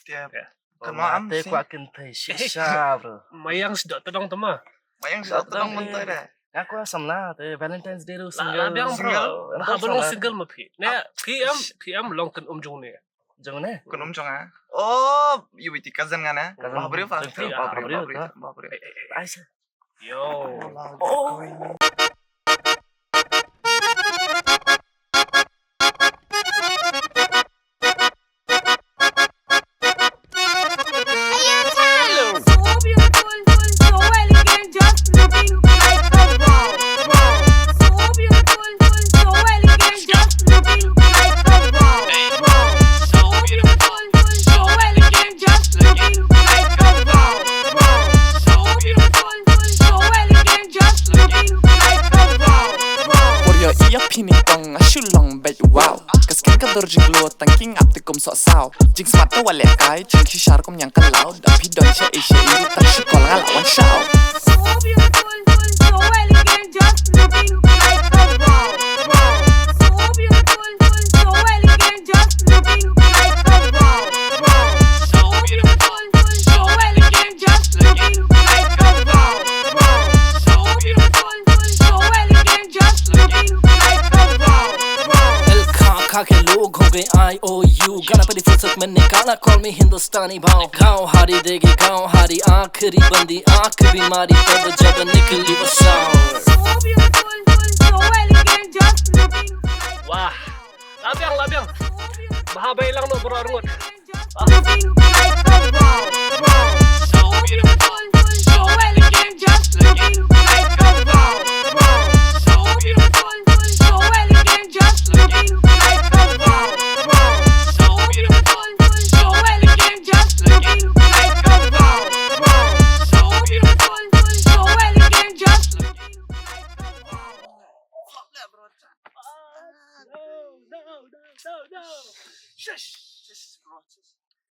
setiap Ya. Kenaan Mate sih. ku akan teh shisha bro. Mayang sedot tedong tema. Mayang sa Datang, tong mentor eh. Aku asam lah teh Valentine's Day ru La single. biang single. bro. Mahabulong single mo pi. Ne PM long kan jong ne. Jong ne. kunum jonga. Oh, yuwiti cousin nga na. Cousin. Bahabriyo fa. Jengki, Bahabriyo. bahabriyo, Aisyah. Yo. Oh. So beautiful, so elegant, just looking like a wow. So beautiful, so elegant, just looking like a wow. So beautiful, so elegant, just looking like a wow. So beautiful, so elegant, just looking like a wow. For your ear pinning tong a shulong bet wow. Kaskin ka dorjing lo tangking up tikum so sao. Jing smart to wale kai jing shishar kum yang kalau da pidon sha isha iru tak shukol ngalawan shao. So beautiful, so elegant, just looking like a wow. So beautiful, so elegant, just looking like a wow. So beautiful, so elegant, just looking like a wow. So beautiful, so elegant, just looking like a wow. खा के लोग हो गए IOU Ganpati फुर्सत में निकाला call मी हिंदुस्तानी भाव गाँव हारी देगी गाँव हारी आखिरी बंदी आंख बीमारी तब जब निकली वो sound So beautiful, so elegant, just looking like Wah. Labiang. Mahabay lang no bro rungot. looking like a wow. So beautiful, so elegant, just looking like a wow. So beautiful, so elegant, just looking like a wow. So beautiful, so elegant, just looking like a wow. So beautiful, so elegant, just looking like a wow. No. Shush, bro.